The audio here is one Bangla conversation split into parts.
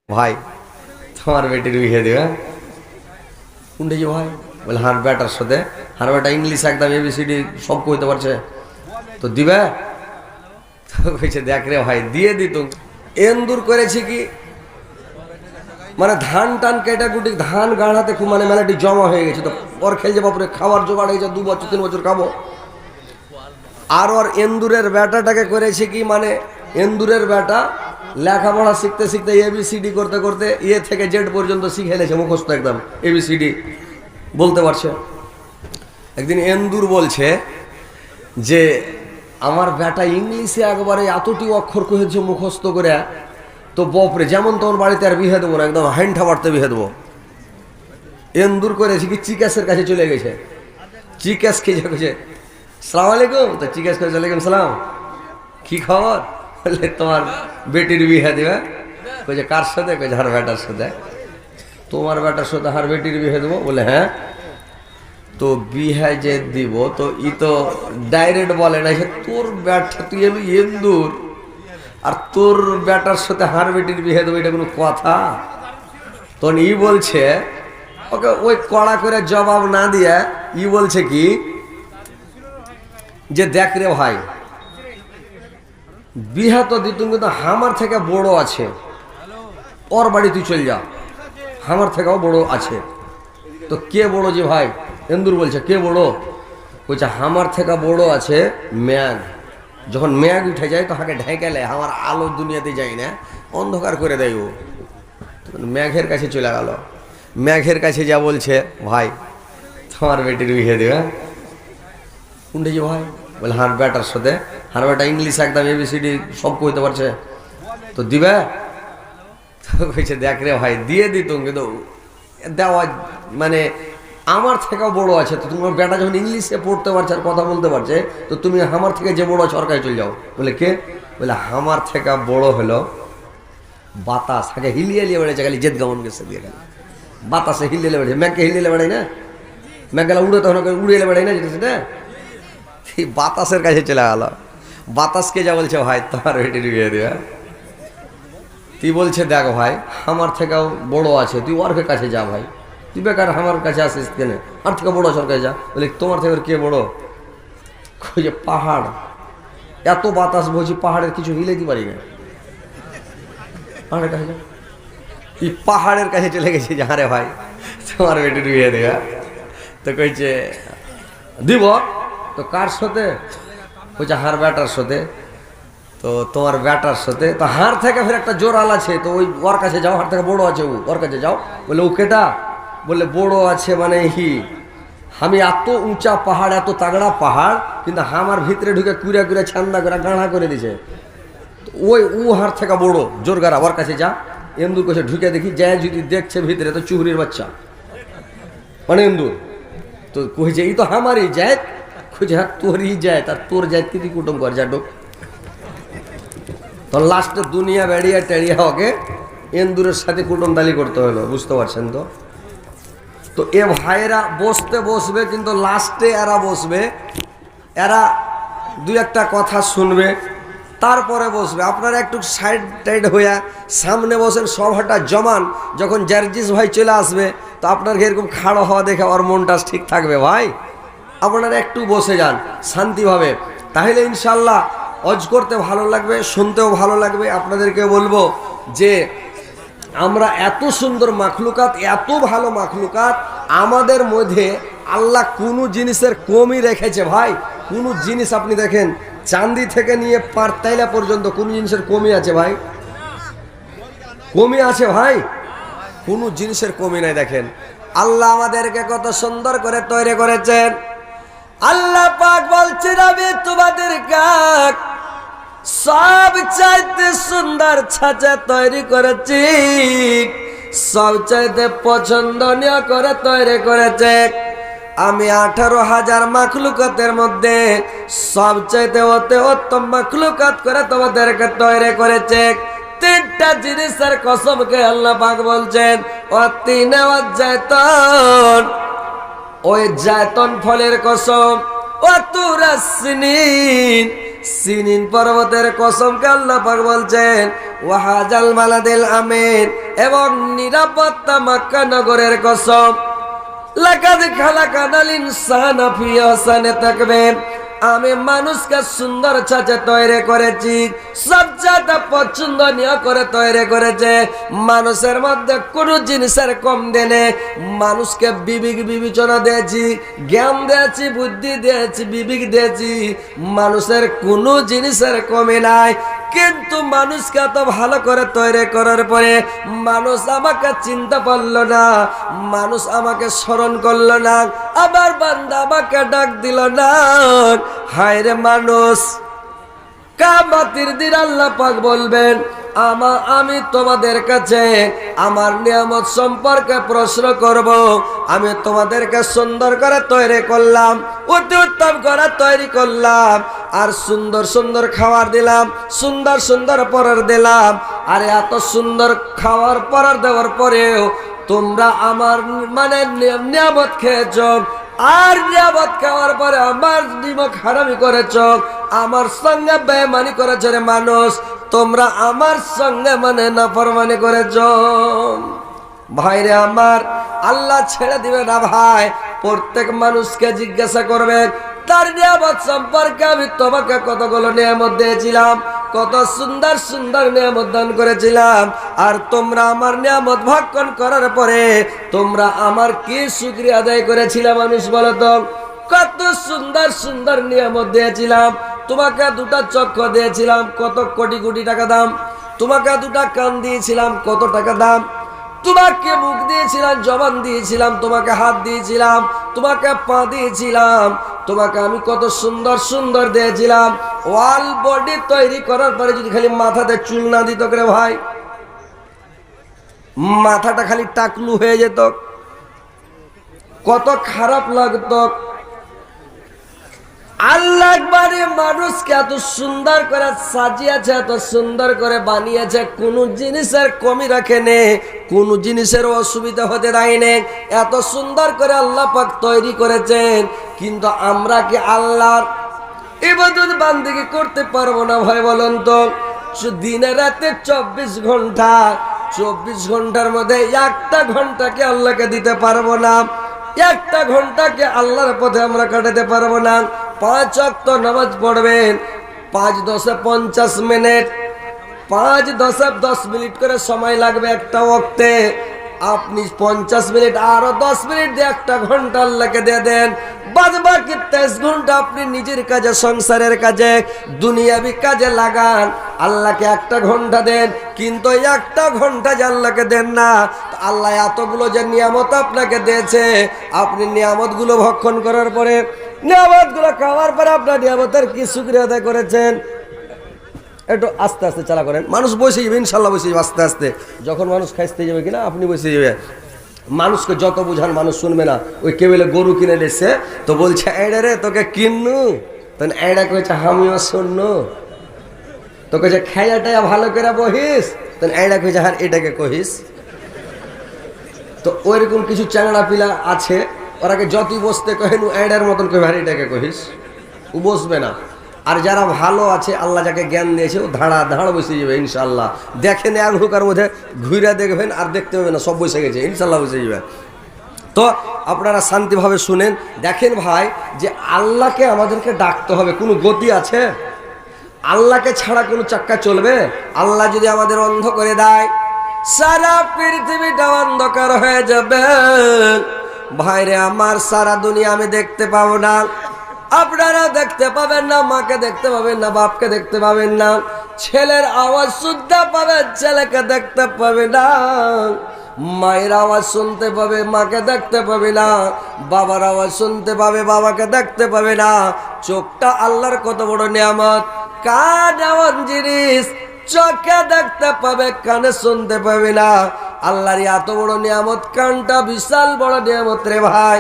ভাই তোমার বেটির বিয়ে দিবে কোনটা যে ভাই বলে হার বেটার সাথে হার বেটা ইংলিশ একদম এবিসিডি সব কইতে পারছে তো দিবে তো কইছে দেখ রে ভাই দিয়ে দিত এন্দুর করেছি কি মানে ধান টান কেটে গুটি ধান গাড়াতে খুব মানে মেলাটি জমা হয়ে গেছে তো ওর খেলছে বাপরে খাওয়ার জোগাড় হয়েছে 2 বছর 3 বছর খাবো আর ওর এন্দুরের বেটাটাকে করেছে কি মানে এন্দুরের বেটা লেখাপড়া শিখতে শিখতে এবিসিডি করতে করতে এ থেকে জেড পর্যন্ত শিখে এনেছে মুখস্থ একদম এবিসিডি বলতে পারছে। একদিন এন্দুর বলছে যে আমার বেটা ইংলিশে একবারে এতটি অক্ষর কহেছে মুখস্থ করে তো বপরে যেমন তোমার বাড়িতে আর বিহে দেবো না একদম হাইন্ঠা বাড়তে বিহে দেবো। এন্দুর করেছে কি চিকাসের কাছে চলে গেছে চিকাস খেয়ে গেছে সালাম আলাইকুম তো চিকাস করে ওয়ালাইকুম সালাম কি খবর বলে তোমার বেটির বিয়ে দিবে কইছে কার সাথে কইছে হার বেটার সাথে তোমার বেটার সাথে হার বেটির বিয়ে দেবো বলে হ্যাঁ তো বিয়ে যে দিব তো ই তো ডাইরেক্ট বলে না তোর ব্যাটা তুই এলো এন্দুর আর তোর বেটার সাথে হার বেটির বিয়ে দেবো এটা কোনো কথা তখন ই বলছে ওকে ওই কড়া করে জবাব না দিয়ে ই বলছে কি যে দেখ রে ভাই বিহা তো দিতুম কিন্তু আমার থেকে বড় আছে ওর বাড়ি তুই চল যা আমার থেকেও বড় আছে তো কে বড় যে ভাই এন্দুর বলছে কে বড় বলছে আমার থেকে বড় আছে ম্যাগ যখন ম্যাগ উঠে যায় তো হাঁকে ঢেকেলে আমার আলো দুনিয়াতে যাই না অন্ধকার করে দেয় ও ম্যাঘের কাছে চলে গেল ম্যাঘের কাছে যা বলছে ভাই তোমার বেটির বিয়ে দেবে কোনটা যে ভাই বলে হার বেটার সাথে হার বেটা ইংলিশ একদম এবিসিডি সব কইতে পারছে তো দিবে তো কইছে দেখ রে ভাই দিয়ে দিত কিন্তু দেওয়া মানে আমার থেকেও বড় আছে তো তোমার বেটা যখন ইংলিশে পড়তে পারছে আর কথা বলতে পারছে তো তুমি আমার থেকে যে বড় আছে ওর কাছে চলে যাও বলে কে বলে আমার থেকে বড় হলো বাতাস আগে হিলিয়ে হিলিয়ে বেড়েছে খালি জেদ গমন গেছে দিয়ে গেল বাতাসে হিলিয়ে বেড়েছে ম্যাগকে হিলিয়ে বেড়াই না ম্যাগ গেলা উড়ে তখন উড়িয়ে বেড়াই না যেটা সেটা বাতাসের কাছে চলে গেল বাতাসকে যা বলছে ভাই তোমার বেটির বিয়ে দিবে তুই বলছে দেখ ভাই আমার থেকেও বড় আছে তুই ওর কাছে যা ভাই তুই বেকার আমার কাছে আসিস কেন আর থেকে বড় সরকার যা বলে তোমার থেকে কে বড় যে পাহাড় এত বাতাস বলছি পাহাড়ের কিছু হিলেতে পারি না পাহাড়ের কাছে যা এই পাহাড়ের কাছে চলে গেছি যা রে ভাই তোমার বেটির বিয়ে দেবে তো কইছে দিব তো কার সাথে কইছে হার বেটার সাথে তো তোমার বেটার সাথে তো হার থেকে ফের একটা জোরাল আছে তো ওই ওর কাছে যাও হার থেকে বড় আছে ওর কাছে যাও বলে ও কেটা বলে বড় আছে মানে হি আমি এত উঁচা পাহাড় এত তাগড়া পাহাড় কিন্তু আমার ভিতরে ঢুকে কুড়া কুড়া ছান্দা করে গাঁড়া করে দিছে ওই ও হার থেকে বড় জোর গাড়া ওর কাছে যা এন্দুর কাছে ঢুকে দেখি যায় যদি দেখছে ভিতরে তো চুহরির বাচ্চা মানে এন্দুর তো কইছে এই তো আমারই যায় খুঁজে হ্যাঁ তোরই যায় তার তোর যায় তিরি কুটুম কর যা ঢোক তো লাস্টে দুনিয়া বেড়িয়া টেড়িয়া ওকে এন্দুরের সাথে কুটুমতালি করতে হলো বুঝতে পারছেন তো তো এ ভাইয়েরা বসবে কিন্তু লাস্টে এরা বসবে এরা দুই একটা কথা শুনবে তারপরে বসবে আপনারা একটু সাইড টাইড হইয়া সামনে বসেন সভাটা জমান যখন জার্জিস ভাই চলে আসবে তো আপনার এরকম খাড়ো হওয়া দেখে ওর মনটা ঠিক থাকবে ভাই আপনারা একটু বসে যান শান্তিভাবে তাহলে ইনশাল্লাহ অজ করতে ভালো লাগবে শুনতেও ভালো লাগবে আপনাদেরকে বলবো যে আমরা এত সুন্দর মাখলুকাত এত ভালো মাখলুকাত আমাদের মধ্যে আল্লাহ কোনো জিনিসের কমই রেখেছে ভাই কোনো জিনিস আপনি দেখেন চাঁদি থেকে নিয়ে পারতাইলা পর্যন্ত কোন জিনিসের কমি আছে ভাই কমি আছে ভাই কোনো জিনিসের কমি নাই দেখেন আল্লাহ আমাদেরকে কত সুন্দর করে তৈরি করেছেন আল্লাহ পাক বলছেন আমি তোমাদের কাক সব চাইতে সুন্দর ছাঁচা তৈরি করেছি সব চাইতে পছন্দনীয় করে তৈরি করেছে আমি 18,000 মাখলুকাতের মধ্যে সব চাইতে অতি উত্তম মাখলুকাত করে তোমাদেরকে তৈরি করেছে তিনটা জিনিসের কসমকে আল্লাহ পাক বলছেন অতিনে জায়তুন ওই জায়তুন ফলের কসম অতুরাসনিন সিনিন পর্বতের কসমকে আল্লাহ পাক বলছেন ওয়াহাজাল বালাদিল আমিন, এবং নিরাপত্তা মক্কা নগরের কসম। লাকাদ খালাকানাল ইনসানা ফি আহসানি তাকবীর, আমি মানুষকে সুন্দর ছাঁচে তৈরি করেছি, সবচেয়ে পছন্দনীয় করে তৈরি করেছে। মানুষের মধ্যে কোনো জিনিসের কম দেনে, মানুষকে বিবেক বিবেচনা দিয়েছি, জ্ঞান দিয়েছি, বুদ্ধি দিয়েছি, বিবেক দিয়েছি, মানুষের কোনো জিনিসের কমে নাই। কিন্তু মানুষকে এত ভালো করে তৈরি করার পরে মানুষ আমাকে চিনতে পারল না, মানুষ আমাকে স্মরণ করলো না, আবার বান্দা আমাকে ডাক দিল না। হায় রে মানুষ, কিয়ামতের দিন আল্লাহ পাক বলবেন আমি তোমাদের কাছে আমার নিয়ামত সম্পর্কে প্রশ্ন করব। আমি তোমাদেরকে সুন্দর করে তৈরি করলাম, অতি উত্তম করে তৈরি করলাম, আর সুন্দর সুন্দর খাবার দিলাম, সুন্দর সুন্দর পরার দিলাম। আর এত সুন্দর খাবার পরার দেওয়ার পরেও তোমরা আমার মানে নিয়ামত খেয়েছ, আর নিয়ামত খাওয়ার পরে আমার নিমক হারামি করেছ, আমার সঙ্গে বেঈমানি করেছ। রে মানুষ, তোমরা আমার সঙ্গে মানে নাফরমানি করেছ। ভাইরে আমার, আল্লাহ ছেড়ে দিবে না ভাই, প্রত্যেক মানুষকে জিজ্ঞাসা করবেন তার নিয়ামত সম্পর্কে। আমি তোমাকে কতগুলো নিয়ামত দিয়েছিলাম, কত সুন্দর সুন্দর নিয়ামত দান করেছিলাম, আর তোমরা আমার নিয়ামত ভক্ষণ করার পরে তোমরা আমার কি শুকরিয়া আদায় করেছিলে? মানুষ বলো তো, কত সুন্দর সুন্দর নিয়ামত দিয়েছিলাম। তোমাকে দুটা চক্ষু দিয়েছিলাম, কত কোটি কোটি টাকা দাম। তোমাকে দুটা কান দিয়েছিলাম, কত টাকা দাম। তোমাকে মুখ দিয়েছিলাম, জবান দিয়েছিলাম, তোমাকে হাত দিয়েছিলাম, তোমাকে পা দিয়েছিলাম, তোমাকে আমি কত সুন্দর সুন্দর দিয়েছিলাম। ওয়াল বডি তৈরি করার পরে যদি খালি মাথাতে চুল না দিত করে ভাই, মাথাটা খালি টাকলু হয়ে যেত, কত খারাপ লাগতো। আল্লাহ একবারে মানুষকে এত সুন্দর করে সাজিয়েছে, এত সুন্দর করে বানিয়েছে, কোন জিনিসের কমি রাখেনি, কোন জিনিসের অসুবিধা হতে দেয়নি। এত সুন্দর করে আল্লাহ পাক তৈরি করেছেন, কিন্তু আমরা কি আল্লাহর ইবাদত বান্দেগি করতে পারবো না? ভাই বলুন তো, দিনে রাতে 24 ঘন্টা, 24 ঘন্টার মধ্যে একটা ঘন্টাকে আল্লাহকে দিতে পারবো না, একটা ঘন্টাকে আল্লাহর পথে আমরা কাটাতে পারবো না। 5 ওয়াক্ত নামাজ পড়বেন, 5-10 50 মিনিট, 5-10 মিনিট করে সময় লাগবে একটা ওয়াক্তে। আপনি 50 মিনিট আরো 10 মিনিট দিয়ে একটা ঘন্টা আল্লাহকে দিয়ে দেন, বাদ বাকি 23 ঘন্টা আপনি নিজের কাজে, সংসারের কাজে, দুনিয়াবি কাজে লাগান। আল্লাহকে একটা ঘন্টা দেন, কিন্তু একটা ঘন্টা যে আল্লাহকে দেন না, আল্লাহ এতগুলো যে নিয়ামত আপনাকে দিয়েছে, আপনি নিয়ামতগুলো ভক্ষণ করার পরে, নিয়ামতগুলো খাওয়ার পরে আপনার নিয়ামতের কি শুকরিয়া আদায় করেছেন? একটু আস্তে আস্তে চালা করেন। মানুষ বসে যাবে, ইনশাল্লাহ বসে যাবে আস্তে আস্তে। যখন মানুষ খাইতে যাবে কিনা আপনি বসে যাবে। মানুষকে যত বুঝান মানুষ শুনবে না। ওই কেবলে গরু কিনে নিচ্ছে, তো বলছে এডে রে তোকে কিননু, তখন এডা কইছে আমিও শুননু, তো কইছে খাইয়াটাইয়া ভালো করে বহিস, তখন এডা কইছে হ্যাঁ এটাকে কহিস। তো ওইরকম কিছু চ্যাংড়া পিলা আছে, ওরাকে যতই বসতে কহেন এডার মতন কই ভাই এটাকে কহিস, ও বসবে না। আর যারা ভালো আছে, আল্লাহ যাকে জ্ঞান দিয়েছে, ও ধাড় বসে যাবে ইনশাল্লাহ। দেখেন এক হুকার মধ্যে ঘুরে দেখবেন, আর দেখতে পাবেন না, সব বসে গেছে ইনশাল্লাহ বসে যাবে। তো আপনারা শান্তিভাবে শুনেন। দেখেন ভাই, যে আল্লাহকে আমাদেরকে ডাকতে হবে, কোনো গতি আছে? আল্লাহকে ছাড়া কোনো চাক্কা চলবে? আল্লাহ যদি আমাদের অন্ধ করে দেয়, সারা পৃথিবীটা অন্ধকার হয়ে যাবে। ভাইরে আমার, সারা দুনিয়া আমি দেখতে পাবো না, আপনারা দেখতে পাবেন না, মাকে দেখতে পাবেন না, বাপকে দেখতে পাবেন না, ছেলের আওয়াজ শুনতে পাবেন, ছেলেকে দেখতে পাবে না, মায়ের আওয়াজ শুনতে পাবে, মাকে দেখতে পাবে না, বাবার আওয়াজ শুনতে পাবে, বাবাকে দেখতে পাবে না। চোখটা আল্লাহর কত বড় নিয়ামত, কান এমন জিনিস, চোখে দেখতে পাবে, কানে শুনতে পাবে না। আল্লাহর এত বড় নিয়ামত, কানটা বিশাল বড় নিয়ামত রে ভাই।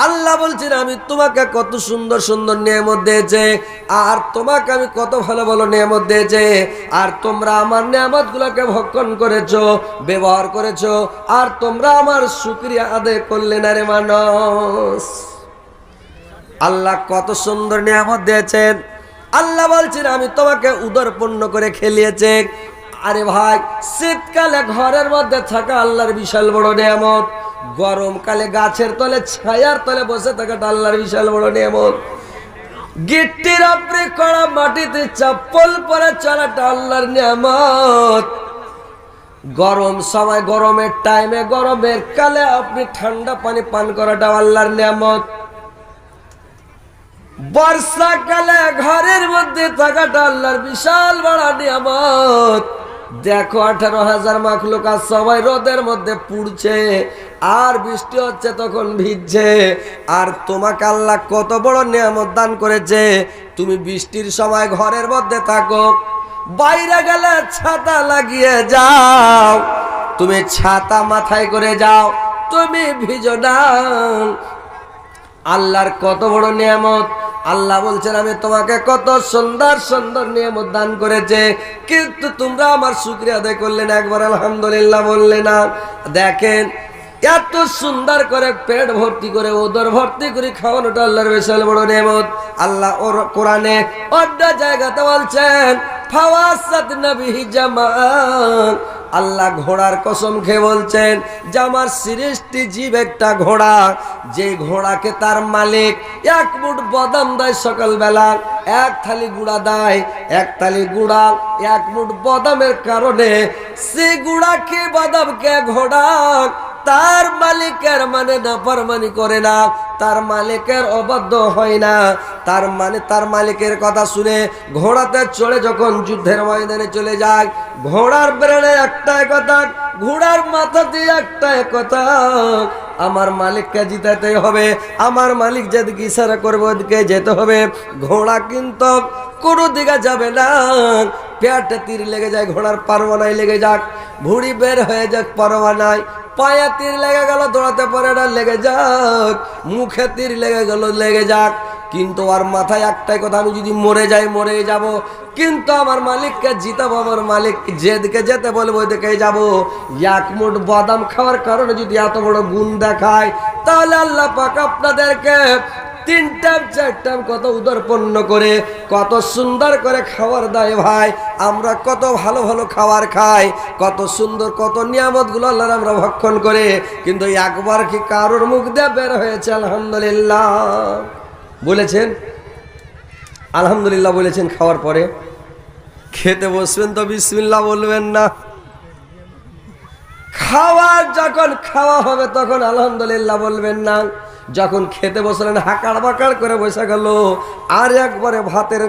আল্লাহ বলছেন আমি তোমাকে কত সুন্দর সুন্দর নিয়ামত দিয়েছে, আর তোমাকে আমি কত ভালো ভালো নিয়ামত দিয়েছে, আর তোমরা আমার নিয়ামত গুলোকে ভক্ষণ করেছো, ব্যবহার করেছো, আর তোমরা আমার শুকরিয়া আদায় করলে না রে মানুষ। আল্লাহ কত সুন্দর নিয়ামত দিয়েছেন, আল্লাহ বলছেন আমি তোমাকে উদরপূর্ণ করে খেলিয়েছি। আরে ভাই, শীতকালে ঘরের মধ্যে থাকা আল্লাহর বিশাল বড় নিয়ামত, গরমকালে গাছের তলে ছায়ার তলে বসে থাকাটা আল্লাহর বিশাল বড় নিয়ামত, গিট্টির উপরে কড়া মাটিতে চপ্পল পরে চলাটা আল্লাহর নিয়ামত, গরম সময় গরমের টাইমে গরমের কালে আপনি ঠান্ডা পানি পান করাটা আল্লাহর নিয়ামত, বর্ষাকালে ঘরের মধ্যে থাকাটা আল্লাহর বিশাল বড় নিয়ামত। দেখো 18,000 মাখলুক আর সবাই রোদের মধ্যে পুড়ছে, আর বৃষ্টি হচ্ছে তখন ভিজছে, আর তোমাকে আল্লাহ কত বড় নিয়ামত দান করেছে। তুমি বৃষ্টির সময় ঘরের মধ্যে থাকো, বাইরে গেলে ছাতা লাগিয়ে যাও, তুমি ছাতা মাথায় করে যাও, তুমি ভিজো না। আল্লাহর কত বড় নিয়ামত। আল্লাহ বলছেন আমি তোমাকে কত সুন্দর সুন্দর নিয়ামত দান করেছে, কিন্তু তোমরা আমার শুকরিয়া আদায় করলে না, একবার আলহামদুলিল্লাহ বললে না। দেখেন এত সুন্দর করে পেট ভর্তি করে উদর ভর্তি করে খাওয়ানোটা আল্লাহর বিশাল বড় নিয়ামত। আল্লাহ ওর কোরআনে অন্য জায়গাতে বলছেন ফাওয়াসাত নবিহি জামান, আল্লাহ ঘোড়ার কসম খেয়ে বলছেন যে আমার সৃষ্টি জীব একটা ঘোড়া, যে ঘোড়াকে তার মালিক এক মুঠ বাদাম দেয় সকালবেলা, এক থালি গুড়া দেয়, এক থালি গুড়া এক মুঠ বাদামের কারণে সে গুড়াকে বাদামকে ঘোড়া তার মালিকের মানে নাফরমানি করে না, তার মালিকের অবাধ্য হয় না, তার মানে তার মালিকের কথা শুনে ঘোড়াতে চড়ে যখন যুদ্ধের ময়দানে চলে যায়, ঘোড়ার ব্রেনে একটাই কথা, ঘোড়ার মাথা দিয়ে একটাই কথা, আমার মালিককে জিতাতে হবে, আমার মালিক যেদিকে ইশারা করবে ওদিকে যেতে হবে। ঘোড়া কিন্তু কোনো দিকে যাবে না, পেটে তীর লেগে যায় ঘোড়ার পারওয়ানায় লেগে যাক, ভুঁড়ি বের হয়ে যাক পারওয়ানায়, পায়ে তীর লেগে গেল দৌড়াতে পারে না লেগে যাক, মুখে তীর লেগে গেল লেগে যাক, কিন্তু আর মাথায় একটাই কথা আমি যদি মরে যাই মরে যাব, কিন্তু আমার মালিককে জিতাবো, আমার মালিক যেদিকে যেতে বলবো ওইদিকে যাবো। এক মুঠ বাদাম খাওয়ার কারণে যদি এত বড় গুণ দেখায়, তাহলে আল্লাহ পাক আপনাদেরকে 3 টাইম 4 টাইম কত উদরপূর্ণ করে কত সুন্দর করে খাবার দেয়। ভাই আমরা কত ভালো ভালো খাবার খাই, কত সুন্দর কত নিয়ামতগুলো আল্লাহর আমরা ভক্ষণ করে, কিন্তু একবার কি কারোর মুখ দিয়ে বের হয়েছে আলহামদুলিল্লাহ বলেছেন? আলহামদুলিল্লাহ বলেছেন? খাওয়ার পরে খেতে বসবেন তো বিসমিল্লাহ বলবেন না, খাওয়ার যখন খাওয়া হবে তখন আলহামদুলিল্লাহ বলবেন না, যখন খেতে বসলেন হাকার বাকার করে বসে গেল, আর একবারে ভাতের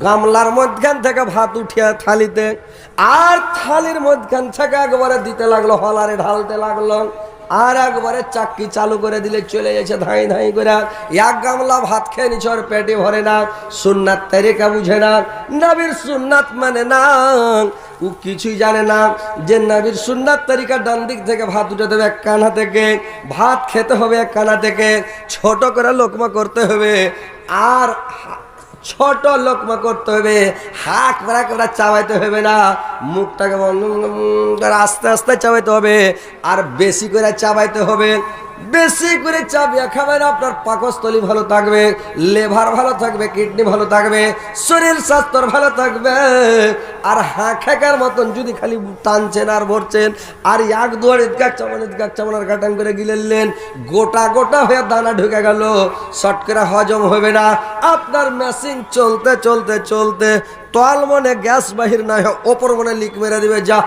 গামলার মধ্যখান থেকে ভাত উঠিয়া থালিতে, আর থালির মধ্যখান থেকে একবারে দিতে লাগলো, হলারে ঢালতে লাগলো, আর একবারে চাক্কি চালু করে দিলে চলে যাচ্ছে ধাই ধাই করে, এক গামলা ভাত খেয়ে নিচ্ছে, ওর পেটে ভরে না, সুন্নাত তরিকা বুঝে না, নবীর সুন্নাত মানে না, ও কিছুই জানে না যে নবীর সুন্নাত তরিকা ডান দিক থেকে ভাত উঠে দেবে এক কানা থেকে, ভাত খেতে হবে এক কানা থেকে, ছোট করে লোকমা করতে হবে, আর ছোট লোকমা করতে হবে, হাক ভরা করে চাবাইতে হবে না, মুখটাকে বন্ধ করে আস্তে আস্তে চাবাইতে হবে, আর বেশি করে চাবাইতে হবে। বেশি করে চাবিয়া খাবেন, আপনার পাকস্থলী ভালো থাকবে, লেভার ভালো থাকবে, কিডনি ভালো থাকবে, শরীর স্বাস্থ্য ভালো থাকবে। আর হাঁকার মতন যদি খালি টানছেন আর ভরছেন, আর এক দুয়ার ইদগাক চামড়ার কাটাং করে গিলেলেন, গোটা গোটা হয়ে দানা ঢুকে গেল, শর্ট করে হজম হবে না। আপনার মেশিন চলতে চলতে চলতে তল মনে গ্যাস বাহির না হয়, ওপর মনে লিক মেরে দিবে, যা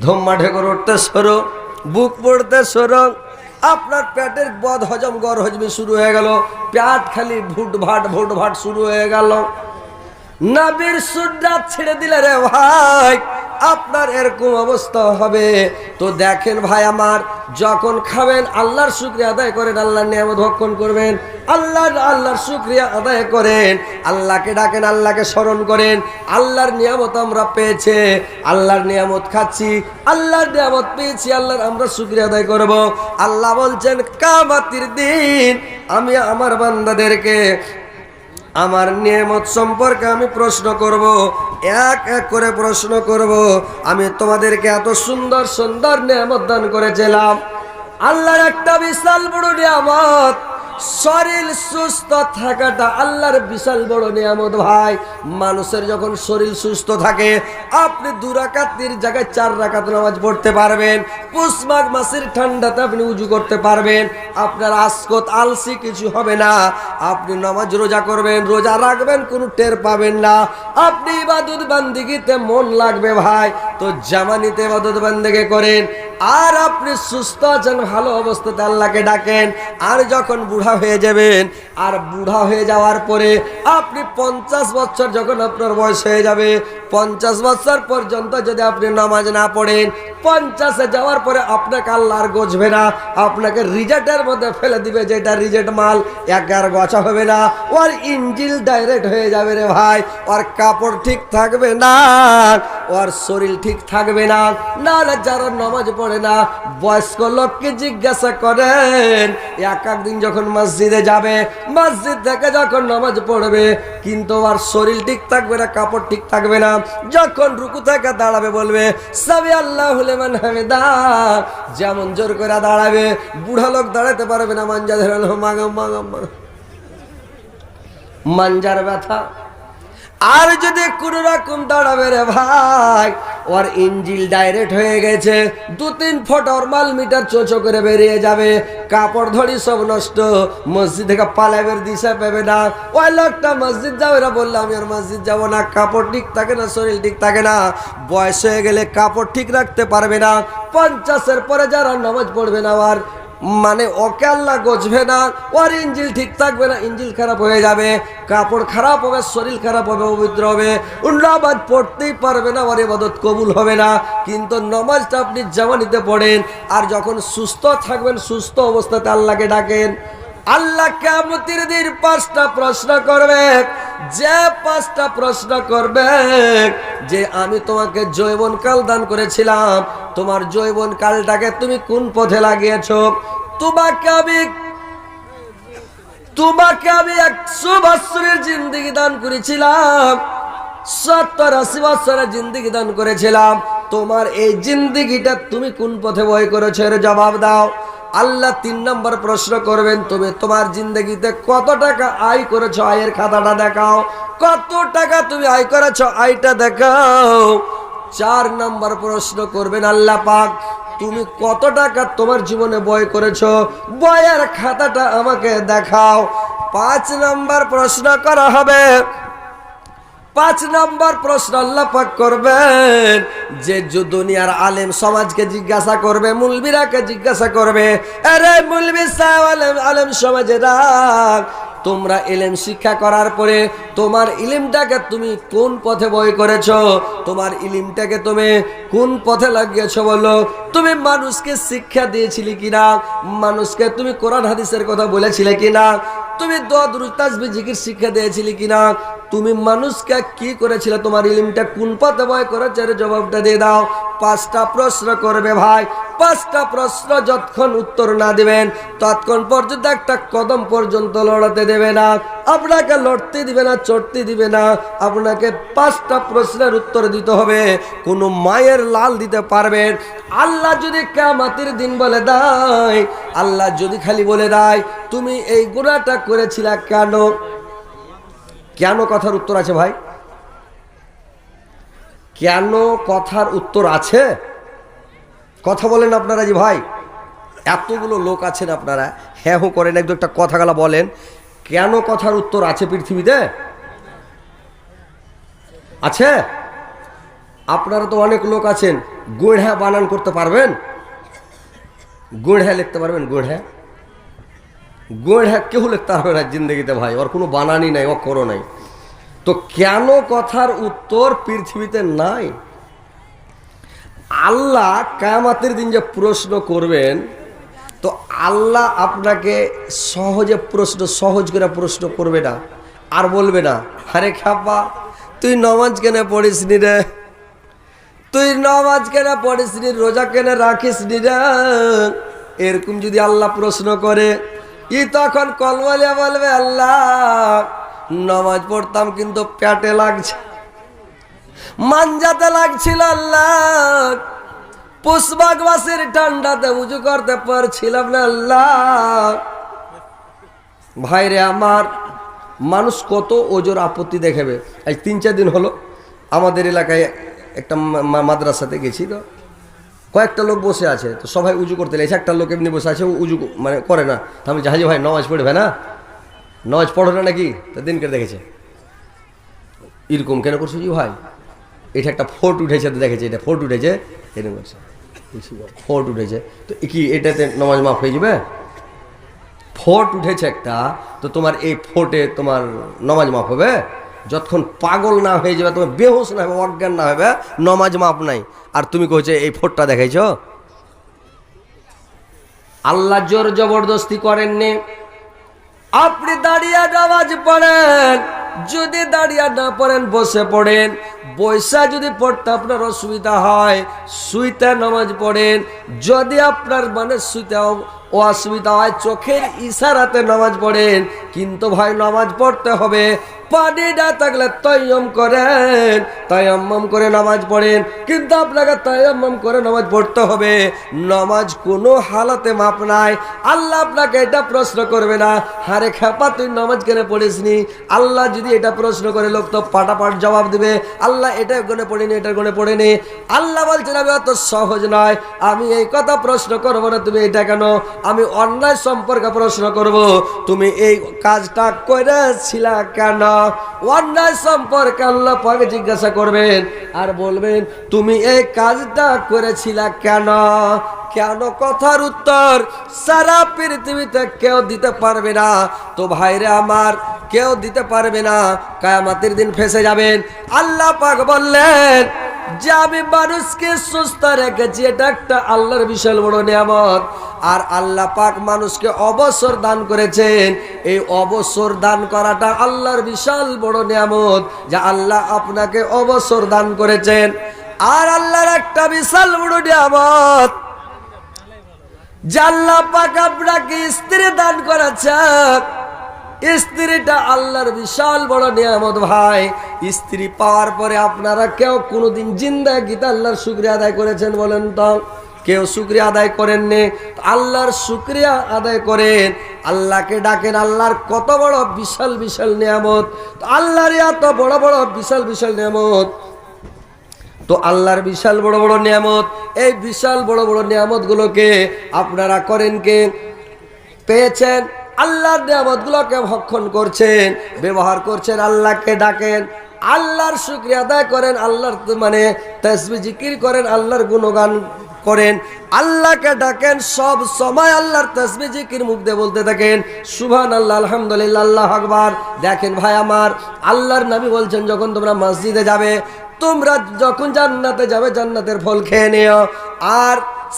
ধম্মা ঢেকর উঠতে সরো, বুক পড়তে সরো, আপনার পেটের বদ হজম গড় হজমি শুরু হয়ে গেল, পেট খালি ভুট ভাট শুরু হয়ে গেল। নবীর সুন্নাত ছেড়ে দিলে রে ভাই আপনার এরকম অবস্থা হবে। তো দেখেন ভাই আমার, যখন খাবেন আল্লাহর শুকরিয়া আদায় করেন, আল্লাহর নিয়ামত ভক্ষণ করবেন, আল্লাহর শুকরিয়া আদায় করেন, আল্লাহকে ডাকেন, আল্লাহকে স্মরণ করেন, আল্লাহর নিয়ামত আমরা পেয়েছে, আল্লাহর নিয়ামত খাচ্ছি, আল্লাহর নিয়ামত পেয়েছি, আল্লাহর আমরা শুকরিয়া আদায় করব। আল্লাহ বলছেন কিয়ামতের দিন আমি আমার বান্দাদেরকে আমার নিয়ামত সম্পর্কে আমি প্রশ্ন করব, এক এক করে প্রশ্ন করব। আমি তোমাদেরকে এত সুন্দর সুন্দর নিয়ামত দান করেছিলাম, আল্লাহর একটা বিশাল বড় নিয়ামত, শরীর সুস্থ থাকাটা আল্লাহর বিশাল বড় নিয়ামত ভাই। মানুষের যখন শরীর সুস্থ থাকে, আপনি 2 রাকাতের জায়গায় 4 রাকাত নামাজ পড়তে পারবেন। পুষ মাঘ মাসের ঠান্ডাতে আপনি উজু করতে পারবেন, আপনার আসকত আলসি কিছু হবে না। আপনি নামাজ রোজা করবেন, রোজা রাখবেন, কোনো টের পাবেন না। আপনি ইবাদত বান্দিগিতে মন লাগবে ভাই। তো জামানিতে ইবাদত বান্দিগি করেন, আর আপনি সুস্থ আছেন, ভালো অবস্থাতে আল্লাহকে ডাকেন। আর যখন বুড়া হয়ে যাবেন, আর বুড়া হয়ে যাওয়ার পরে আপনি 50 বছর যখন আপনার বয়স হয়ে যাবে, 50 বছর পর্যন্ত যদি আপনি নামাজ না পড়েন, 50-এ যাওয়ার পরে আপনাকে আল্লাহ আর গজবে না, আপনাকে রিজেক্টের মধ্যে ফেলে দিবে, যেটা রিজেক্ট মাল, একার গছা হবে না, ওর ইঞ্জিল ডাইরেক্ট হয়ে যাবে রে ভাই। ওর কাপড় ঠিক থাকবে না, ওর শরীর ঠিক থাকবে না। না যারা নামাজ পড়ে না, বয়স্ক লোককে জিজ্ঞাসা করেন, এক দিন যখন মসজিদে যাবে, মসজিদ থেকে যখন নামাজ পড়বে, কিন্তু আর শরীর ঠিক থাকবে না, কাপড় ঠিক থাকবে না। যখন রুকু থেকে দাঁড়াবে বলবে সামি আল্লাহু লিমান হামিদা, যেমন জোর করে দাঁড়াবে, বুড়া লোক দাঁড়াতে পারবে না, মাঞ্জা ধরে মাঞ্জার ব্যথা। আর যদি কোন রকম দাঁড়াবে রে ভাই, ওর ইঞ্জিল ডাইরেক্ট হয়ে গেছে, 2-3 ফুট নরমাল মিটার চোচো করে বেরিয়ে যাবে, কাপড় ধরি সব নষ্ট, মসজিদ থেকে পালাবের দিশা পাবে না। ওই লোকটা মসজিদ যাবে না বললে আমি আর মসজিদ যাবো না, কাপড় ঠিক থাকে না, শরীর ঠিক থাকে না, বয়স হয়ে গেলে কাপড় ঠিক রাখতে পারবে না। 50-এর পরে যারা নামাজ পড়বে না, আর মানে ওকে আল্লাহ গজবে না, ওর ইঞ্জিল ঠিক থাকবে না, ইঞ্জিল খারাপ হয়ে যাবে, কাপড় খারাপ হবে, শরীর খারাপ হবে, পবিত্র হবে, নামাজ পড়তেই পারবে না, ওর ইবাদত কবুল হবে না। কিন্তু নামাজটা আপনি জামানিতে পড়েন, আর যখন সুস্থ থাকবেন, সুস্থ অবস্থাতে আল্লাহকে ডাকেন, আল্লাহ কিয়ামতের দিন 5টা প্রশ্ন করবে। যে 5টা প্রশ্ন করবে, যে আমি তোমাকে যৌবনকাল দান করেছিলাম, তোমার যৌবনকালটাকে তুমি কোন পথে লাগিয়েছো? তোমাকে আমি 100 বছরের জিন্দেগি দান করেছিলাম, 70-80 বছরের জিন্দেগি দান করেছিলাম, তোমার এই জিন্দেগিটা তুমি কোন পথে ব্যয় করেছো, এর জবাব দাও। আল্লাহ 3 নম্বর প্রশ্ন করবেন, তুমি তোমার জিন্দেগিতে কত টাকা আয় করেছো, আয়ের খাতাটা দেখাও, কত টাকা তুমি আয় করেছো, আয়টা দেখাও। 4 নম্বর প্রশ্ন করবেন আল্লাহ পাক, তুমি কত টাকা তোমার জীবনে ব্যয় করেছো, ব্যয়ের খাতাটা আমাকে দেখাও। 5 নম্বর প্রশ্ন করা হবে। 5 নম্বর প্রশ্ন আল্লাহ পাক করবেন, যে দুনিয়ার আলেম সমাজকে জিজ্ঞাসা করবে, মুলবিরাকে জিজ্ঞাসা করবে, আরে মুলবি সাহেব, আলেম সমাজেরা, তোমরা ইলম শিক্ষা করার পরে তোমার ইলমটাকে তুমি কোন পথে ব্যয় করেছো, তোমার ইলমটাকে তুমি কোন পথে লাগিয়েছো বলো। তুমি মানুষকে শিক্ষা দিয়েছিলে কিনা, মানুষকে তুমি কোরআন হাদিসের কথা বলেছিলে কিনা, তুমি দোয়া দুরূদ তাসবিহ জিকির শিক্ষা দিয়েছিলে কিনা, তুমি মানুষকে কি করেছিলে, তোমার ইলমটা কোন পথে ব্যয় করেছো, এর জবাবটা দিয়ে দাও। 5টা প্রশ্ন করবে ভাই। 5টা প্রশ্ন যতক্ষণ উত্তর না দিবেন, ততক্ষণ পর্যন্ত একটা কদম পর্যন্ত লড়াতে দেবে না, আপনাকে লড়তে দিবে না, চড়তে দিবে না। আপনাকে 5টা প্রশ্নের উত্তর দিতে হবে, কোনো মায়ের লাল দিতে পারবেন। আল্লাহ যদি কিয়ামতের দিন বলে দেয়, আল্লাহ যদি খালি বলে দেয় তুমি এই গুনাহটা করেছিলা কেন, কেন কথার উত্তর আছে ভাই, কেন কথার উত্তর আছে? কথা বলেন আপনারা জি ভাই, এতগুলো লোক আছেন, আপনারা হ্যাঁ হো করেন, একদম একটা কথাগুলা বলেন, কেন কথার উত্তর আছে পৃথিবীতে? আছে? আপনারা তো অনেক লোক আছেন, গোড়হ্যা বানান করতে পারবেন, গোড়হ্যা লিখতে পারবেন, গোড়হ্যা কেউ লিখতে পারবে না জিন্দগিতে ভাই, ওর কোনো বানানই নাই, অক্ষরও নাই। তো কেন কথার উত্তর পৃথিবীতে নাই? আল্লাহ কিয়ামতের দিন যে প্রশ্ন করবেন, তো আল্লাহ আপনাকে সহজ করে প্রশ্ন করবে না, আর বলবে না আরে খাপা তুই নামাজ কেন পড়িস নি রে, তুই নামাজ কেন পড়িস নি, রোজা কেন রাখিস নি রে। এরকম যদি আল্লাহ প্রশ্ন করে, তখন কলবলিয়া বলবে আল্লাহ নামাজ পড়তাম কিন্তু পেটে লাগছে, মানজাতে লাগছিল, আল্লাহ পুষ্পাক মাসের ঠান্ডাতে উজু করতে পারছিলাম না, আল্লাহ ভাইরে আমার, মানুষ কত ওজোর আপত্তি দেখাবে। আজ 3-4 দিন হলো আমাদের এলাকায় একটা মাদ্রাসাতে গেছি, তো কয়েকটা লোক বসে আছে, তো সবাই উজু করতে লেগেছে। একটা লোক এমনি বসে আছে, উজু মানে করে না। তো আমি জাহাজি ভাই নামাজ পড়বে না, নামাজ পড়ো না নাকি? তো দিনকে দেখেছে এরকম কেন করছো জি ভাই? এটা একটা ফোর্ট উঠেছে, তো দেখেছে এটা ফোর্ট উঠেছে, এরকম করছে ফোর্ট উঠেছে, তো কি এটাতে নামাজ মাফ হয়ে যাবে? ফোর্ট উঠেছে একটা, তো তোমার এই ফোর্টে তোমার নামাজ মাফ হবে? যতক্ষণ পাগল না হয়ে যাবে, তোমার বেহুশ না হবে, অজ্ঞান না হবে, নামাজ মাফ নাই। আর তুমি কইছো এই ফোর্টটা দেখাইছ? আল্লাহ জোর জবরদস্তি করেননি। আপনি দাঁড়িয়ে নামাজ পড়েন, যদি দাঁড়িয়ে না পড়েন বসে পড়েন। বৈশা যদি পড়তে আপনার অসুবিধা হয় শুইতে নামাজ পড়েন। যদি আপনার মানে শুইতে অসুবিধা হয় চোখের ইশারাতে নামাজ পড়েন। কিন্তু ভাই নামাজ পড়তে হবে, পানি না থাকলে তায়াম্মুম করেন, তায়াম্মুম করে নামাজ পড়েন। কিন্তু আপনাকে তায়াম্মুম করে নামাজ পড়তে হবে। নামাজ কোনো হালাতে মাপ নাই। আল্লাহ আপনাকে এটা প্রশ্ন করবে না, হারে খেপা তুই নামাজ কেন পড়িসনি। আল্লাহ যদি এটা প্রশ্ন করে, লোক তো পাটাপাট জবাব দিবে, আল্লাহ এটা গুণে পড়িনি, এটার গুণে পড়েনি। আল্লাহ বলছেন আমি অত সহজ নয়, আমি এই কথা প্রশ্ন করবো না তুমি এটা কেন, আমি অন্যায় সম্পর্কে প্রশ্ন করব, তুমি এই কাজটা করেছিলা কেন। অন্যায় সম্পর্কে আল্লাহ পাক জিজ্ঞাসা করবেন আর বলবেন তুমি এই কাজটা করেছিলা কেন। কেন কথার উত্তর সারা পৃথিবীতে কেউ দিতে পারবে না। তো ভাইরে আমার, কেউ দিতে পারবে না, কিয়ামতের দিন ফেসে যাবেন। আল্লাহ পাক বললেন যে আমি মানুষকে সুস্থ রেখেছি, এটা একটা আল্লাহর বিশাল বড় নিয়ামত। আর আল্লাহ পাক মানুষকে অবসর দান করেছেন, এই অবসর দান করাটা আল্লাহর বিশাল বড় নিয়ামত, যা আল্লাহ আপনাকে অবসর দান করেছেন। আর আল্লাহর একটা বিশাল বড় নিয়ামত যে আল্লাহ পাক আপনাকে স্ত্রী দান করেছেন। স্ত্রীটা আল্লাহর বিশাল বড় নিয়ামত ভাই। স্ত্রী পাওয়ার পরে আপনারা কেউ কোনোদিন জিন্দেগিতে আল্লাহর শুকরিয়া আদায় করেছেন বলেন তো? কেউ শুকরিয়া আদায় করেননি। আল্লাহর শুকরিয়া আদায় করেন, আল্লাহকে ডাকেন। আল্লাহর কত বড় বিশাল বিশাল নিয়ামত, আল্লাহর এত বড় বড় বিশাল বিশাল নিয়ামত। তো আল্লাহর বিশাল বড় বড় নিয়ামত, এই বিশাল বড় বড় নিয়ামত গুলোকে আপনারা করেন কে? পেয়েছেন, আল্লাহর নিয়ামতগুলোকে ভক্ষণ করছেন, ব্যবহার করছেন, আল্লাহকে ডাকেন, আল্লাহর শুকরিয়া আদায় করেন, আল্লাহর মানে তাসবিহ জিকির করেন, আল্লাহর গুণগান করেন, আল্লাহকে ডাকেন, সব সময় আল্লাহর তাসবিহ জিকির মুখ দিয়ে বলতে থাকেন সুবহানাল্লাহ, আলহামদুলিল্লাহ, আল্লাহু আকবার। দেখেন ভাই আমার, আল্লাহর নবী বলছেন যখন তোমরা মসজিদে যাবে, তোমরা যখন জান্নাতে যাবে জান্নাতের ফল খেয়ে নিও। আর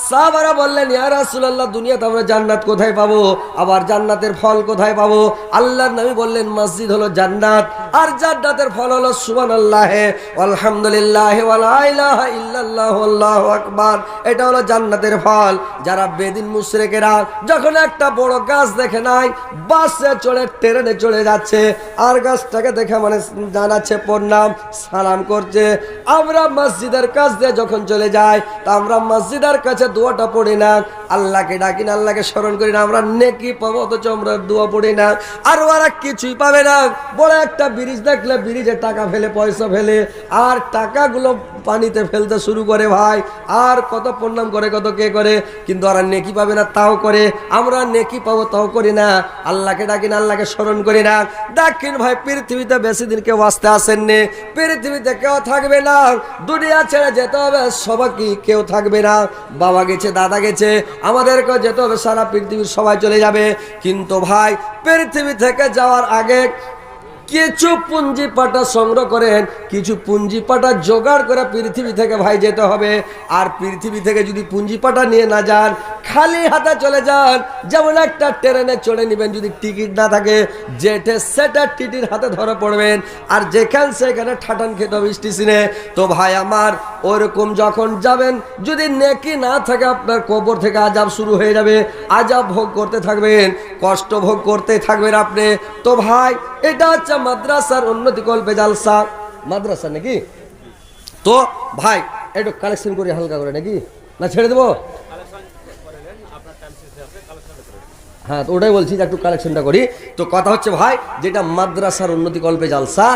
সাহাবারা বললেন ইয়া রাসূলুল্লাহ দুনিয়াতে আমরা জান্নাত কোথায় পাবো, আবার জান্নাতের ফল কোথায় পাবো? আল্লাহর নবী বললেন মসজিদ হলো জান্নাত, আর জান্নাতের ফল হলো সুবহানাল্লাহ আলহামদুলিল্লাহ ওয়া লা ইলাহা ইল্লাল্লাহু আল্লাহু আকবার। এটা হলো জান্নাতের ফল। যারা বেদিন মুশরিকেরা যখন একটা বড় গাছ দেখে নাই, বাসে চড়ে ট্রেনে চড়ে যাচ্ছে, আর গাছটাকে দেখে মানে জানাচ্ছে প্রণাম সালাম করছে। আমরা মসজিদের কাছ দিয়ে যখন চলে যাই, তা আমরা মসজিদের কাছে দোয়াটা পড়ি না, আল্লাহকে ডাকি না, আল্লাহকে স্মরণ করি না, আমরা নেকি পাবো অথচ আমরা দোয়া পড়ি না। আর ওরা কিছুই পাবে না। বড় একটা ব্রিজ দেখলে ব্রিজে টাকা ফেলে, পয়সা ফেলে, আর টাকাগুলো পানিতে ফেলতে শুরু করে ভাই। আর কত প্রণাম করে, কত কে করে, কিন্তু ওরা নেকি পাবে না তাও করে। আমরা নেকি পাবো তাও করি না, আল্লাহকে ডাকি না, আল্লাহকে স্মরণ করি না। দেখেন ভাই, পৃথিবীতে বেশি দিন কেউ আসতে আসেননি, পৃথিবীতে কেউ থাকবে না, দুনিয়া ছেড়ে যেতে হবে সবাইকে, কেউ থাকবে না। বাবা গেছে, দাদা গেছে, আমাদেরকেও যেতে হবে, সারা পৃথিবীর সবাই চলে যাবে। কিন্তু ভাই পৃথিবী থেকে যাওয়ার আগে কিছু পুঁজি পাটা সংগ্রহ করেন, কিছু পুঁজি পাটা জোগাড় করে পৃথিবী থেকে ভাই যেতে হবে। আর পৃথিবী থেকে যদি পুঁজি পাটা নিয়ে না যান, খালি হাতে চলে যান, যেমন একটা ট্রেনে চড়ে নেবেন, যদি টিকিট না থাকে যেটা সেটা টিটির হাতে ধরে পড়বেন, আর যেখান সেখানে ঠাটান খেতে হবে স্টেশনে। তো ভাই আমার, ওরকম যখন যাবেন, যদি নেকি না থাকে, আপনার কবর থেকে আযাব শুরু হয়ে যাবে, আযাব ভোগ করতে থাকবেন, কষ্ট ভোগ করতে থাকবেন আপনি। তো ভাই এটা হচ্ছে মাদ্রাসার উন্নতিকল্পে জালসা, মাদ্রাসা নাকি? তো ভাই একটু কালেকশন করি হালকা করে, নাকি না ছেড়ে দেবো? হ্যাঁ, তো ওটাই বলছি যে একটু কালেকশনটা করি। তো কথা হচ্ছে ভাই, যেটা মাদ্রাসার উন্নতিকল্পে জালসা,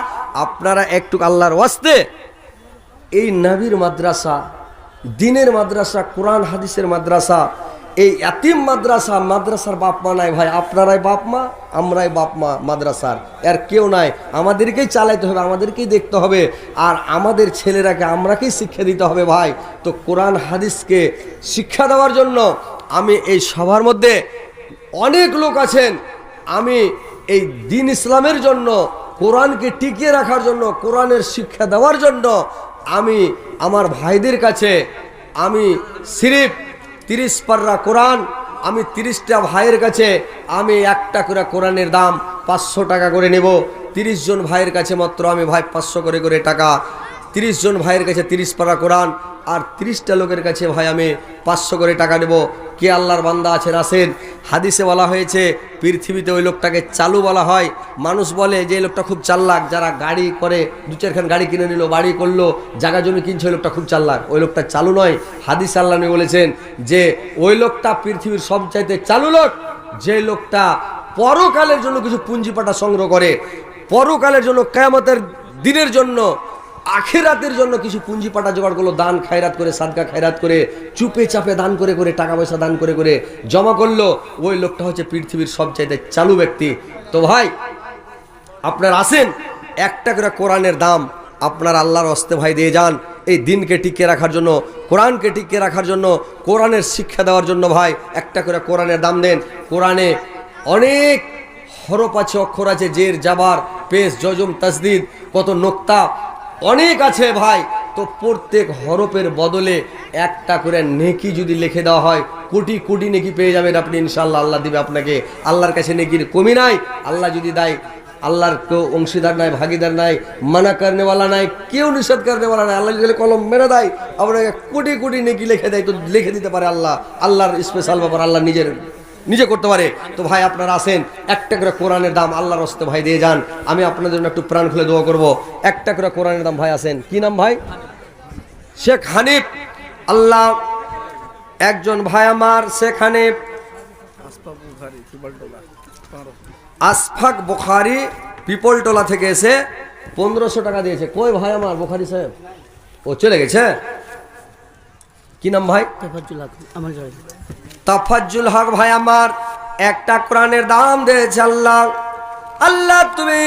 আপনারা একটু আল্লাহর ওয়াস্তে এই নবীর মাদ্রাসা, দিনের মাদ্রাসা, কোরআন হাদিসের মাদ্রাসা, এই এতিম মাদ্রাসা, মাদ্রাসার বাপ মা নাই ভাই, আপনারাই বাপ মা, আমরাই বাপ মা মাদ্রাসার, এর কেউ নাই। আমাদেরকেই চালাইতে হবে, আমাদেরকেই দেখতে হবে, আর আমাদের ছেলেরাকে আমরাকেই শিক্ষা দিতে হবে ভাই। তো কোরআন হাদিসকে শিক্ষা দেওয়ার জন্য আমি এই সবার মধ্যে অনেক লোক আছেন, আমি এই দিন ইসলামের জন্য, কোরআনকে টিকিয়ে রাখার জন্য, কোরআনের শিক্ষা দেওয়ার জন্য আমি আমার ভাইদের কাছে আমি সিরিফ 30 পারা কোরআন, আমি 30টা ভাইয়ের কাছে আমি একটা করে কোরআনের দাম 500 টাকা করে নেব। 30 জন ভাইয়ের কাছে মাত্র আমি ভাই 500 করে করে টাকা, 30 জন ভাইয়ের কাছে 30 পারা কোরআন, আর 30টা লোকের কাছে ভাই আমি 500 করে টাকা নেব। কে আল্লাহর বান্দা আছেন আসেন। হাদিসে বলা হয়েছে পৃথিবীতে ওই লোকটাকে চালু বলা হয়। মানুষ বলে যে এই লোকটা খুব চাল্লাক, যারা গাড়ি করে 2-4খান গাড়ি কিনে নিল, বাড়ি করলো, জায়গা জমি কিনছে, ওই লোকটা খুব চাল্লাক। ওই লোকটা চালু নয়। হাদিস আল্লাহ নবী বলেছেন যে ওই লোকটা পৃথিবীর সবচাইতে চালু লোক, যে লোকটা পরকালের জন্য কিছু পুঁজিপাটা সংগ্রহ করে, পরকালের জন্য, কিয়ামতের দিনের জন্য, আখিরাতের জন্য কিছু পুঁজি পাটা জোগাড় করলো, দান খায়রাত করে, সাদকা খায়রাত করে, চুপে চাপে দান করে করে, টাকা পয়সা দান করে করে জমা করলো, ওই লোকটা হচ্ছে পৃথিবীর সবচাইতে চালু ব্যক্তি। তো ভাই আপনারা আসেন, একটা করে কোরআনের দাম আপনার আল্লাহর হস্তে ভাই দিয়ে যান, এই দিনকে টিকিয়ে রাখার জন্য, কোরআনকে টিকিয়ে রাখার জন্য, কোরআনের শিক্ষা দেওয়ার জন্য ভাই একটা করে কোরআনের দাম দেন। কোরআনে অনেক হরফ আছে, অক্ষর আছে, জের, জাবার, পেশ, জজম, তাসদিদ, কত নোক্তা অনেক আছে ভাই। তো প্রত্যেক হরফের বদলে একটা করে নেকি যদি লিখে দেওয়া হয়, কোটি কোটি নেকি পেয়ে যাবেন আপনি ইনশাআল্লাহ। আল্লাহ দিবে আপনাকে, আল্লাহর কাছে নেকির কমি নাই। আল্লাহ যদি দেয়, আল্লাহর কেউ অংশীদার নাই, ভাগিদার নাই, মানা করনেওয়ালা নাই, কেউ নিষেধ করনেওয়ালা নাই। আল্লাহ যদি কলম মেরে দেয়, আপনাকে কোটি কোটি নেকি লিখে দেয়, তো লিখে দিতে পারে আল্লাহ। আল্লাহর স্পেশাল ব্যাপার, আল্লাহ নিজে করতে পারে। তো ভাই আপনারা আসেন, একটা করে কোরআনের দাম আল্লাহর হস্তে ভাই দিয়ে যান। আমি আপনাদের জন্য একটু প্রাণ খুলে দোয়া করব। একটা করে কোরআনের দাম ভাই আসেন। কি নাম ভাই? শেখ হানিফ। আল্লাহ একজন ভাই আমার শেখ হানিফ, আশফাক বুখারী পিপলটোলা থেকে এসে 1500 টাকা দিয়েছে। কই ভাই আমার বুখারী সাহেব? ও চলে গেছে। কি নাম ভাই? তাফাজ্জুল হক ভাই আমার একটা কোরআনের দাম দিয়েছে। আল্লাহ, আল্লাহ তুমি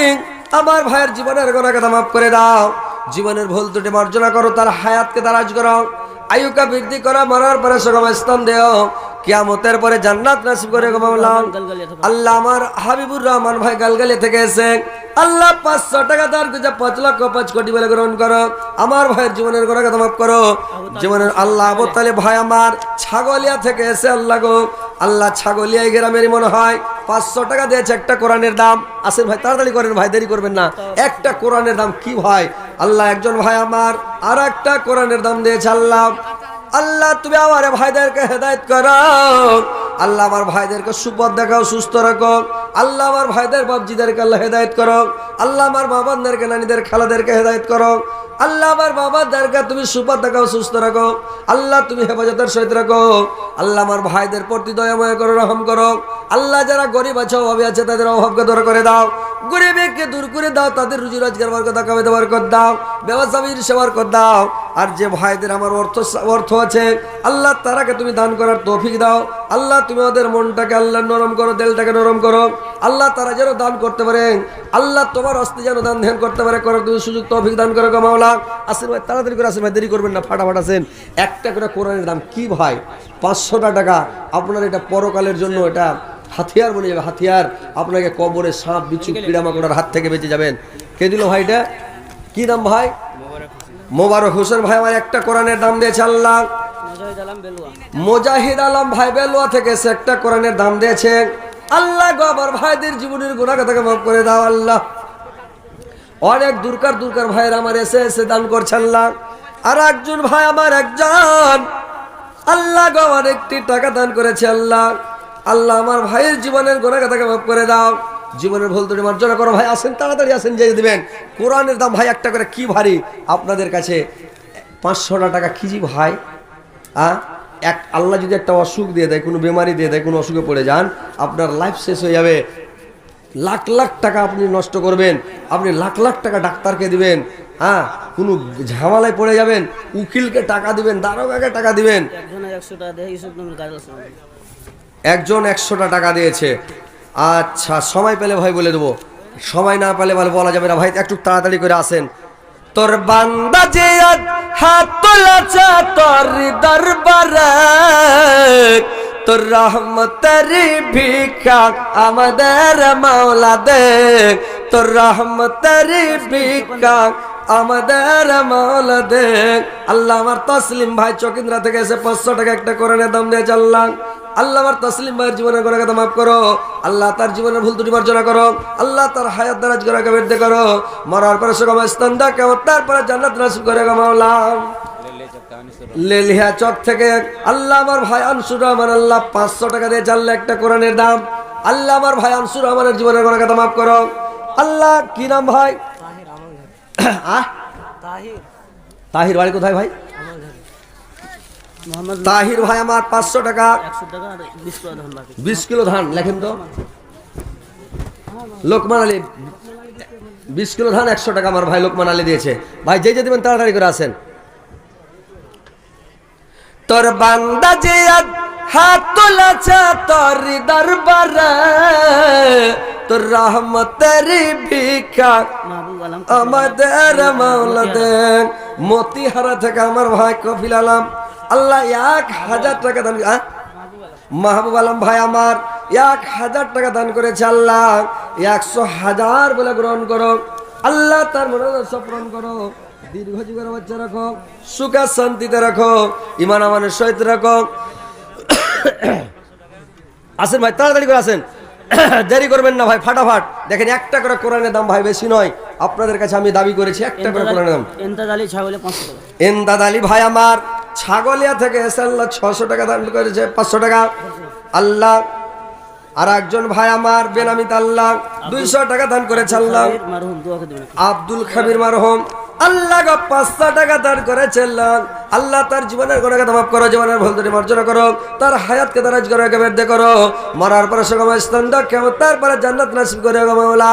আমার ভাইয়ের জীবনের গুনাহকে মাফ করে দাও, জীবনের ভুল ত্রুটি মার্জনা করো, তার হায়াতকে দারাজ করো, আয়ুকা বৃদ্ধি করো, মরার পরে সুগম স্থান দেও, কিয়ামতের পরে জান্নাত নসিব করে গো মাওলা। আল্লাহ আমার হাবিবুর রহমান ভাই গালগালি থেকে এসে আল্লাহ 500 টাকা দান করে 5 লক্ষ 5 কোটি বলে গ্রহণ করো, আমার ভাইয়ের জীবনের গুনাহকে মাফ করো। জীবনের আল্লাহ আবু তালেব ভাই আমার ছাগলিয়া থেকে এসে আল্লাহ গো, আল্লাহ ছাগলিয়া গ্রামেরই মনে হয় 500 টাকা দিয়েছে একটা কোরআনের দাম। আসেন ভাই তাড়াতাড়ি করেন ভাই, দেরি করবেন না। একটা কোরআনের দাম কি ভাই? আল্লাহ একজন ভাই আমার আর একটা কোরআনের দাম দিয়েছে। আল্লাহ, আল্লাহ তুমি আমার ভাইদেরকে হেদায়েত করো, আল্লাহ আমার ভাইদেরকে সুপথ দেখাও, সুস্থ রাখো, আল্লাহ আমার ভাইদের বাপজিদেরকে আল্লাহ হেদায়েত করো, আল্লাহ আমার বাবাদেরকে, নানিদের, খালাদেরকে হেদায়েত করো, আল্লাহ আমার বাবাদেরকে তুমি সুপথ দেখাও, সুস্থ রাখো, আল্লাহ তুমি হেফাজতের সহিত রাখো, আল্লাহ আমার ভাইদের প্রতি দয়াময় করো, রহম করো, আল্লাহ যারা গরিব আছে, অভাবী আছে, তাদের অভাবকে দূর করে দাও, গরিবকে দূর করে দাও, তাদের রুজি রোজগার বরকত দাও, কামাইতে বরকত দাও, ব্যবসায়ীর সেবা বরকত দাও। আর যে ভাইদের আমার অর্থ আছে আল্লাহ তারাকে তুমি দান করার তৌফিক দাও, আল্লাহ তুমি ওদের মনটাকে আল্লাহ নরম করো, দিলটাকে নরম করো, আল্লাহ তারা যেন দান করতে পারে, আল্লাহ তোমার হস্তে যেন দান ধ্যান করতে পারে, করার তুমি সুযোগ তৌফিক দান করো গো মাওলা। আসেন ভাই তাড়াতাড়ি করে আসেন ভাই, দেরি করবেন না, ফাটাফাট আসেন। একটা করে কোরআনের দাম কি ভাই? 500 টাকা। আপনার এটা পরকালের জন্য এটা হাতিয়ার বলে যাবে, হাতিয়ার। আপনাকে কবরে সাপ, বিচ্ছু, পোকামাকড়ের হাত থেকে বেঁচে যাবেন। কে দিল ভাই এটা? কি নাম ভাই? মোবারক হোসেন ভাই আমার একটা কোরআনের দাম দিয়েছে। আল্লাহ মুজাহিদ আলম ভাই বেলুয়া থেকে এসে একটা কোরআনের দাম দিয়েছে। আল্লাহ গো আমার ভাইদের জীবনের গুনাহকে থেকে মাফ করে দাও। আল্লাহ অনেক দূরকার ভাইয়ের আমার এসে দান করছে। আল্লাহ আর একজন ভাই আমার একজন আল্লাহ গো আমার একটি টাকা দান করেছে। আল্লাহ, আল্লাহ আমার ভাইয়ের জীবনের গুনাহকে থেকে মাফ করে দাও, জীবনের ভুল ত্রুটি মার্জনা করো। ভাই আসেন তাড়াতাড়ি আসেন, যে দিবেন কোরআনের দাম ভাই একটা করে কি ভারী আপনাদের কাছে? 500 টাকা কেজি ভাই। আল্লাহ যদি একটা অসুখ দিয়ে দেয়, কোনো বেমারি দিয়ে দেয়, কোনো অসুখে পড়ে যান, আপনার লাইফ শেষ হয়ে যাবে। লাখ লাখ টাকা আপনি নষ্ট করবেন, আপনি লাখ লাখ টাকা ডাক্তারকে দিবেন, হ্যাঁ, কোনো ঝামেলায় পড়ে যাবেন, উকিলকে টাকা দিবেন, দারোগাকে টাকা দিবেন। একজন 100টা টাকা দিয়েছে। আচ্ছা, সময় পেলে ভাই বলে দেবো, সময় না পেলে ভালো বলা যাবে না ভাই, একটু তাড়াতাড়ি করে আসেন। তোর বান্দা যে হাত তোলাছে তোর দরবারে, তোর রহমতের ভিক্ষা আমাদের মাওলা দে, তোর রহমতের ভিক্ষা আমাদের মাওলা দে। আল্লাহ আমার তসলিম ভাই চকিন্দ্রা থেকে এসে 500 টাকা একটা কোরআনের দাম দিয়ে চাল্লাম। আল্লাহ আমার তসলিম ভাইয়ের জীবনের গুনাহ কথা মাফ করো, আল্লাহ তার জীবনের ভুল ত্রুটি মার্জনা করো, আল্লাহ তার হায়াত দারাজ করে বৃদ্ধি করো, মরার পরে সুগম স্থান দাও, তারপরে জান্নাত নসিব করে গো মাওলা। লেলিয়া চক থেকে আল্লাহ আমার ভাই আনসুর রহমান, আল্লাহ 500 টাকা দিয়ে চাললে একটা কোরআনের দাম। আল্লাহ আমার ভাই আনসুর রহমানের জীবনের গুনাহ কথা মাফ করো। আল্লাহ কি নাম ভাই? তাহির। বাড়ি কোথায় ভাই? তাহির ভাই আমার 500 টাকা, 20 কিলো ধান লেখেন তো। লোকমান আলী 20 কিলো ধান 100 টাকা আমার ভাই লোকমান আলী দিয়েছে। ভাই যে যে দিবেন তাড়াতাড়ি করে আসেন। তোর বান্দা যে হাত তোলাছে তোর দরবারে, তোর রহমতের ভিক্ষা আমাদের মাওলা দে। মতিহারা থেকে আমার ভাই কফিল আলম, আল্লাহ 1000 টাকা দান। মাহবুব আলম ভাই আমার 1000 টাকা দান করেছে। আল্লাহ 100,000 বলে গ্রহণ করো। আল্লাহ তার মনোরথ পূরণ করো, দীর্ঘ জীবন বাচ্চা রাখো, সুখ শান্তিতে রাখো, ইমান আমানের সহিত রাখো। আসেন ভাই তাড়াতাড়ি করে আসেন, দেরি করবেন না ভাই, ফাটাফাট। দেখেন একটা করে কোরআনের দাম ভাই বেশি নয়, আপনাদের কাছে আমি দাবি করেছি একটা করে কোরআনের দাম। এমদাদ আলী ভাই আমার ছাগলিয়া থেকে এসে আল্লাহ 600 টাকা দান করেছে, 500 টাকা। আল্লাহ আর একজন ভাই আমার বেনামিত আল্লাহ 200 টাকা দান করেছে। আল্লাহ আব্দুল খাবির মারহুম আল্লাহ 500 টাকা দান করেছে। আল্লাহ তার জীবনের গুনাহ মাফ করো, জীবনের ভুল ত্রুটি মার্জনা করো, তার হায়াতকে দারাজ করে বৃদ্ধি করো, মরার পরে সুগম স্থান দাও, কিয়ামত তারপরে জান্নাত নসিব করে গো মাওলা।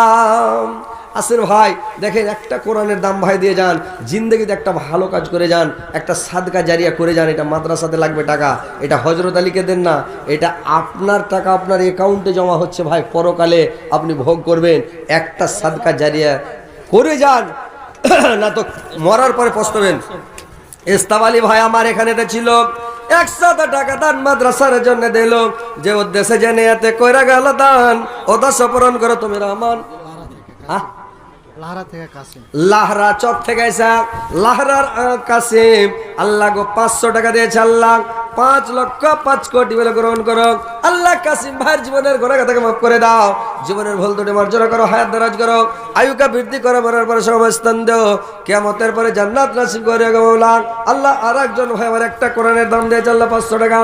আসেন ভাই দেখেন একটা কোরআনের দাম ভাই দিয়ে যান, জিন্দেগিতে একটা ভালো কাজ করে যান, একটা সাদকা জারিয়া করে যান। এটা মাদ্রাসাতে লাগবে টাকা, এটা হযরত আলীকে দেন না, এটা আপনার টাকা আপনার অ্যাকাউন্টে জমা হচ্ছে ভাই, পরকালে আপনি ভোগ করবেন। একটা সাদকা জারিয়া করে যান, না তো মরার পরে পস্তাবেন। ইস্তাব আলী ভাই আমার এখানে ছিল 100 টাকা দান মাদ্রাসার জন্য দিল, যে উদ্দেশ্যে জেনে এতে কইরা গেল দান, উদ্দেশ্য পূরণ করো তুমি রহমান। লাহরা চক থেকে লাহরার কাসিম আল্লাহ গো 500 টাকা দিয়েছে। আল্লাহ 5,05,00,000 বলে গ্রহণ করো। আল্লাহ কাসিম ভাইয়ের জীবনের গুনাহ থেকে মাফ করে দাও, জীবনের ভুল ত্রুটি মার্জনা করো, হায়াত দারাজ করো, আয়ুকা বৃদ্ধি করো, মরার পরে সমস্থান দাও, কিয়ামতের পরে জান্নাত নসিব করে গো মাওলা। আল্লাহ আরেকজন ভাই আমার একটা কোরআনের দাম দিয়েছে আল্লাহ 500 টাকা।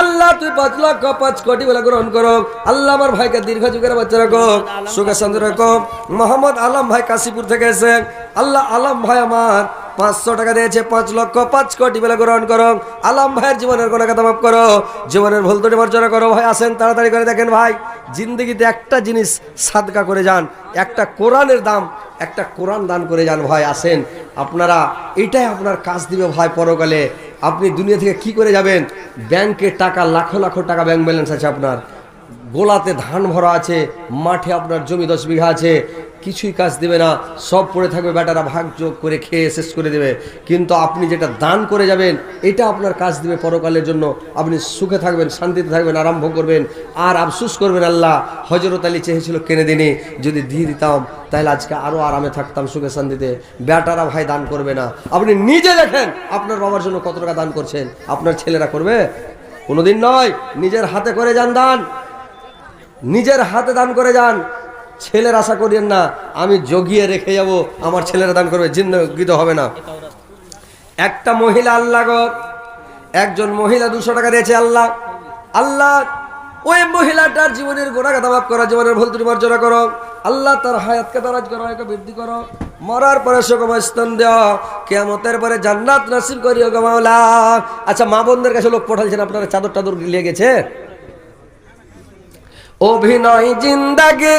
আল্লাহ তুই 5,05,00,000 বলে গ্রহণ করো। আল্লাহ আমার ভাইকে দীর্ঘ যুগের বাচ্চা রাখো, সুখে শান্তি রাখো। মোহাম্মদ আলম ভাই কাশীপুর থেকে এসে আল্লাহ আলম ভাই আমার 500 টাকা দিয়েছে, 5,05,00,000 বলে গ্রহণ করো। আলম ভাইয়ের জীবনের গুনাহ কথা মাফ করো, জীবনের ভুল ত্রুটি মার্জনা করো। ভাই আসেন তাড়াতাড়ি করে। দেখেন ভাই জিন্দেগিতে একটা জিনিস সাদকা করে যান, একটা কোরআনের দাম, একটা কোরআন দান করে যান ভাই। আসেন আপনারা, এটাই আপনার কাজ দিবে ভাই পরকালে। আপনি দুনিয়া থেকে কি করে যাবেন? ব্যাংকে টাকা, লাখো লাখো টাকা ব্যাংক ব্যালেন্স আছে আপনার, গোলাতে ধান ভরা আছে, মাঠে আপনার জমি 10 বিঘা আছে, কিছুই কাজ দেবে না, সব পড়ে থাকবে, বেটারা ভাগ যোগ করে খেয়ে শেষ করে দেবে। কিন্তু আপনি যেটা দান করে যাবেন এটা আপনার কাজ দিবে পরকালের জন্য। আপনি সুখে থাকবেন, শান্তিতে থাকবেন, আরাম ভোগ করবেন, আর আফসোস করবেন আল্লাহ হযরত আলী চেয়েছিল কেনে দিনে, যদি দিয়ে দিতাম তাহলে আজকে আরো আরামে থাকতাম, সুখে শান্তিতে। বেটারা ভাই দান করবে না। আপনি নিজে দেখেন আপনার বাবার জন্য কত টাকা দান করছেন, আপনার ছেলেরা করবে? কোনোদিন নয়। নিজের হাতে করে যান দান, নিজের হাতে দান করে যান। ছেলের আশা করেন না আমি জগিয়ে রেখে যাব আমার ছেলেরা দান করবে, জিন্দেগিতে হবে না। একটা মহিলা আল্লাহ গো, একজন মহিলা 200 টাকা দিয়েছে। আল্লাহ আল্লাহ ওই মহিলাটার জীবনের গুনাহ মাফ করো, জীবনের ভুল ত্রুটি মার্জনা করো। আল্লাহ তার হায়াতকে দারাজ করো, বৃদ্ধি করো। মরার পরে সুখমস্থান দেওয়া, কিয়ামতের পরে জান্নাত নসিব করিও গো মাওলা। আচ্ছা, মা বোনদের কাছে লোক পাঠালছেন, আপনারা চাদর টাদর লিয়ে গেছে। অভিনয় জিন্দাগি